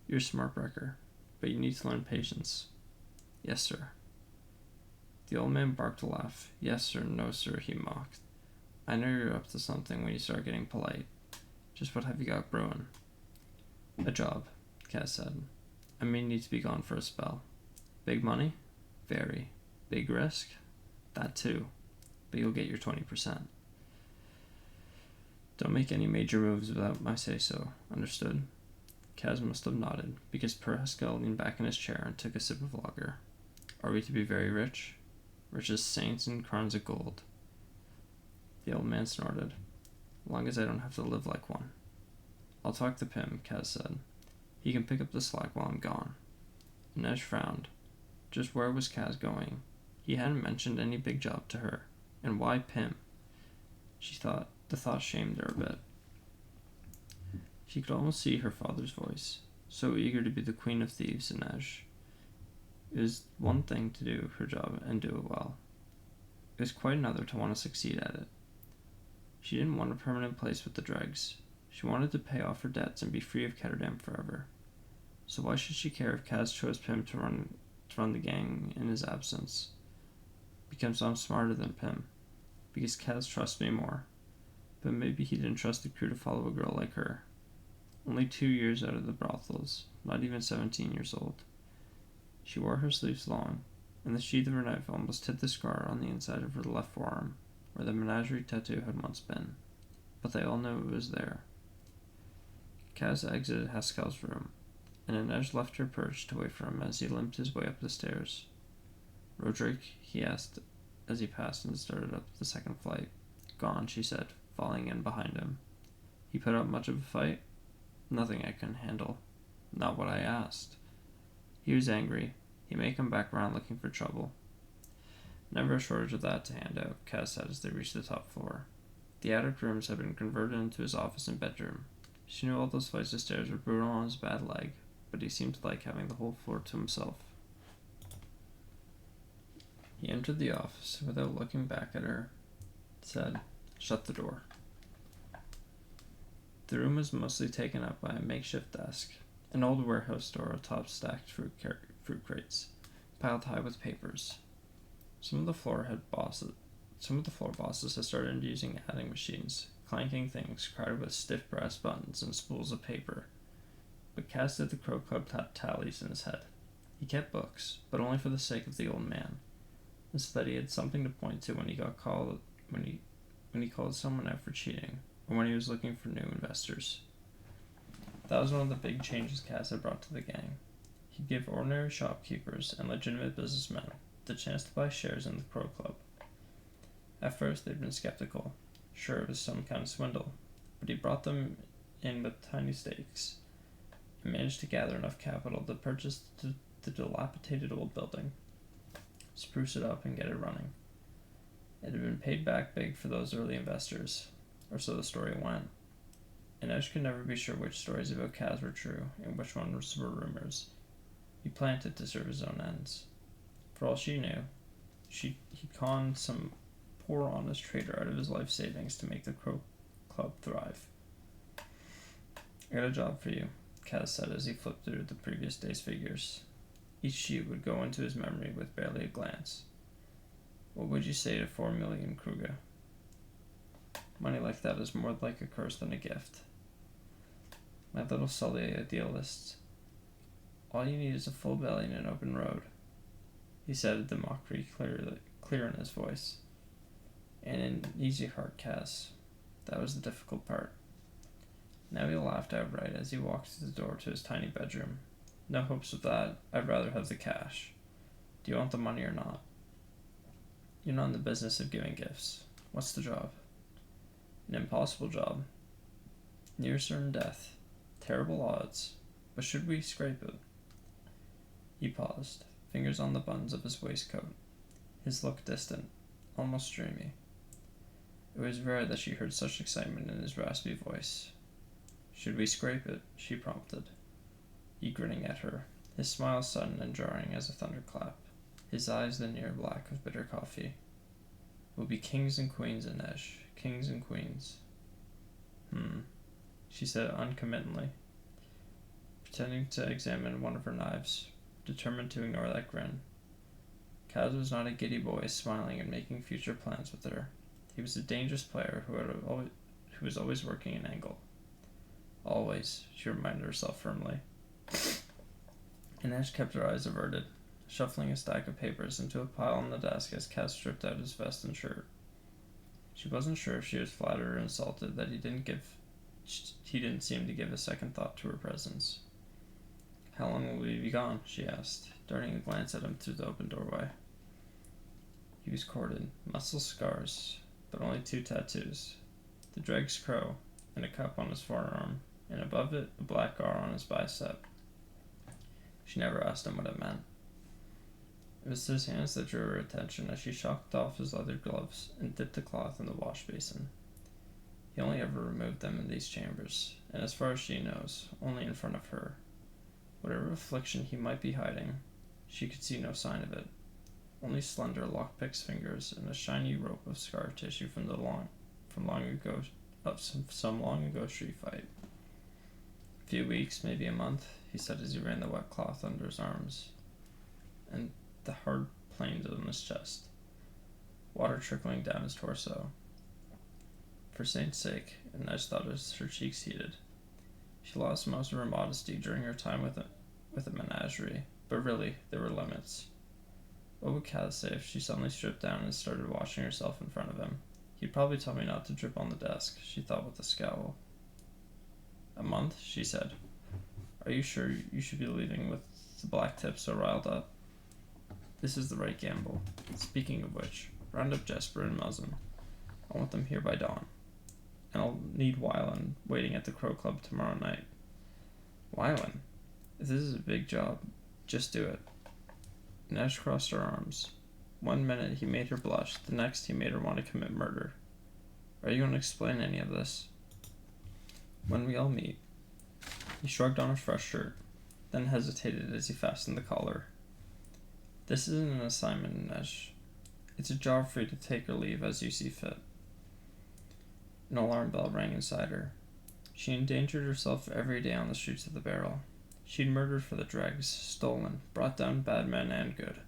You're a smart wrecker, but you need to learn patience. Yes, sir. The old man barked a laugh. Yes, sir, no, sir, he mocked. I know you're up to something when you start getting polite. Just what have you got brewing? A job, Kaz said. I may need to be gone for a spell. Big money? Very. Big risk? That too. But you'll get your 20%. Don't make any major moves without my say-so. Understood? Kaz must have nodded, because Pascal leaned back in his chair and took a sip of lager. Are we to be very rich? Rich as saints and crowns of gold. The old man snorted. As long as I don't have to live like one. I'll talk to Pym, Kaz said. He can pick up the slack while I'm gone. Inej frowned. Just where was Kaz going? He hadn't mentioned any big job to her. And why Pym? The thought shamed her a bit. She could almost see her father's voice, so eager to be the queen of thieves, Inej. It was one thing to do her job and do it well. It was quite another to want to succeed at it. She didn't want a permanent place with the dregs. She wanted to pay off her debts and be free of Ketterdam forever. So why should she care if Kaz chose Pym to run the gang in his absence? Because I'm smarter than Pym. Because Kaz trusts me more. But maybe he didn't trust the crew to follow a girl like her. Only 2 years out of the brothels, not even 17 years old. She wore her sleeves long, and the sheath of her knife almost hit the scar on the inside of her left forearm, where the menagerie tattoo had once been. But they all knew it was there. Kaz exited Haskell's room, and Inej left her perch to wait for him as he limped his way up the stairs. Roderick, he asked as he passed and started up the second flight. Gone, she said, falling in behind him. He put up much of a fight? Nothing I couldn't handle. Not what I asked. He was angry. He may come back around looking for trouble. Never a shortage of that to hand out, Kaz said as they reached the top floor. The attic rooms had been converted into his office and bedroom. She knew all those flights of stairs were brutal on his bad leg, but he seemed to like having the whole floor to himself. He entered the office without looking back at her, said, Shut the door. The room was mostly taken up by a makeshift desk, an old warehouse door atop stacked fruit crates, piled high with papers. Some of the floor bosses had started using adding machines, clanking things crowded with stiff brass buttons and spools of paper. But Kaz did the Crow Club tallies in his head. He kept books, but only for the sake of the old man, and so that he had something to point to when he called someone out for cheating, or when he was looking for new investors. That was one of the big changes Kaz had brought to the gang. He'd give ordinary shopkeepers and legitimate businessmen the chance to buy shares in the Crow Club. At first they'd been skeptical, sure it was some kind of swindle, but he brought them in with tiny stakes and managed to gather enough capital to purchase the dilapidated old building, spruce it up and get it running. It had been paid back big for those early investors, or so the story went. Inej could never be sure which stories about Kaz were true and which ones were rumors. He planted to serve his own ends. For all she knew, he'd conned some poor honest trader out of his life savings to make the Crow Club thrive. I got a job for you, Kaz said as he flipped through the previous day's figures. Each sheet would go into his memory with barely a glance. What would you say to 4 million Kruger? Money like that is more like a curse than a gift. My little Sully idealist. All you need is a full belly and an open road, he said, the mockery clear in his voice. And an easy heart, Kaz. That was the difficult part. Now he laughed outright as he walked through the door to his tiny bedroom. No hopes of that. I'd rather have the cash. Do you want the money or not? You're not in the business of giving gifts. What's the job? An impossible job. Near certain death. Terrible odds. But should we scrape it? He paused, fingers on the buttons of his waistcoat, his look distant, almost dreamy. It was rare that she heard such excitement in his raspy voice. Should we scrape it? She prompted. He grinning at her, his smile sudden and jarring as a thunderclap, his eyes the near black of bitter coffee. We'll be kings and queens, Inej. Kings and queens. She said uncommittally. pretending to examine one of her knives, determined to ignore that grin. Kaz was not a giddy boy smiling and making future plans with her. He was a dangerous player who was always working an angle. Always, she reminded herself firmly. Inej kept her eyes averted, shuffling a stack of papers into a pile on the desk as Kaz stripped out his vest and shirt. She wasn't sure if she was flattered or insulted that he didn't seem to give a second thought to her presence. "How long will we be gone?" she asked, darting a glance at him through the open doorway. He was corded, muscle scars, but only 2 tattoos. The Dreg's crow, and a cup on his forearm, and above it, a black R on his bicep. She never asked him what it meant. It was his hands that drew her attention as she shocked off his leather gloves and dipped the cloth in the wash basin. He only ever removed them in these chambers, and as far as she knows, only in front of her. Whatever affliction he might be hiding, she could see no sign of it. Only slender lockpick's fingers and a shiny rope of scar tissue from some long ago street fight. A few weeks, maybe a month, he said as he ran the wet cloth under his arms and the hard planes on his chest, water trickling down his torso. For Saint's sake, Inej thought as her cheeks heated. She lost most of her modesty during her time with a menagerie, but really, there were limits. What would Kaz say if she suddenly stripped down and started washing herself in front of him? He'd probably tell me not to drip on the desk, she thought with a scowl. "A month?" she said. "Are you sure you should be leaving with the black tip so riled up?" "This is the right gamble. Speaking of which, round up Jesper and Muzzin. I want them here by dawn. And I'll need Wylan waiting at the Crow Club tomorrow night." "Wylan? If this is a big job, just do it." Inej crossed her arms. One minute he made her blush, the next he made her want to commit murder. "Are you going to explain any of this?" "When we all meet." He shrugged on his fresh shirt, then hesitated as he fastened the collar. "This isn't an assignment, Inej. It's a job for you to take or leave as you see fit." An alarm bell rang inside her. She endangered herself every day on the streets of the Barrel. She'd murdered for the Dregs, stolen, brought down bad men and good.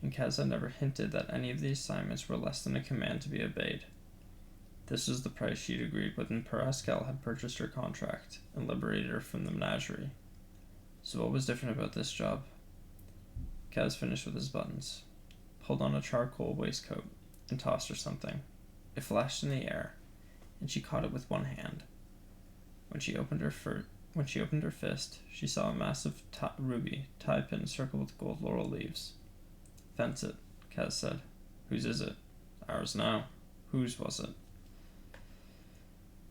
And Kaz had never hinted that any of the assignments were less than a command to be obeyed. This was the price she'd agreed when Parascal had purchased her contract and liberated her from the menagerie. So what was different about this job? Kaz finished with his buttons, pulled on a charcoal waistcoat, and tossed her something. It flashed in the air, and she caught it with one hand. When she opened her fist, she saw a massive ruby tie pin circled with gold laurel leaves. "Fence it," Kaz said. "Whose is it?" "Ours now." "Whose was it?"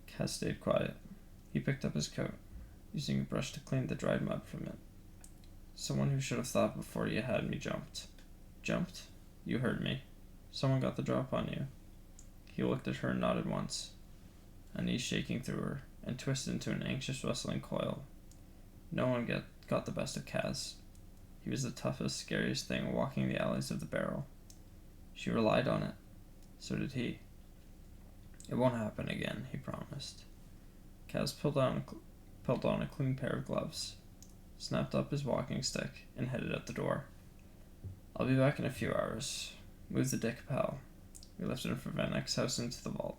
Kaz stayed quiet. He picked up his coat, using a brush to clean the dried mud from it. "Someone who should have thought before you had me jumped." "Jumped? You heard me. Someone got the drop on you." He looked at her and nodded once, a knee shaking through her, and twisted into an anxious rustling coil. No one got the best of Kaz. He was the toughest, scariest thing walking the alleys of the Barrel. She relied on it. So did he. "It won't happen again," he promised. Kaz pulled on a clean pair of gloves, snapped up his walking stick, and headed out the door. "I'll be back in a few hours. Move the Dick Pal." We lifted him from Van Eyck's house into the vault.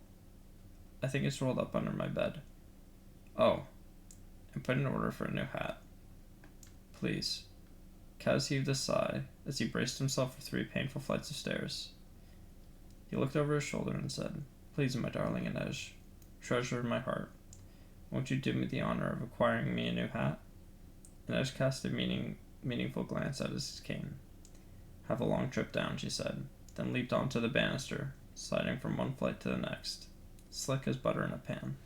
"I think it's rolled up under my bed." "Oh, and put an order for a new hat." "Please." Kaz heaved a sigh as he braced himself for 3 painful flights of stairs. He looked over his shoulder and said, "Please, my darling Inej, treasure of my heart, won't you do me the honor of acquiring me a new hat?" Inej cast a meaningful glance at his cane. "Have a long trip down," she said, then leaped onto the banister, sliding from one flight to the next, slick as butter in a pan.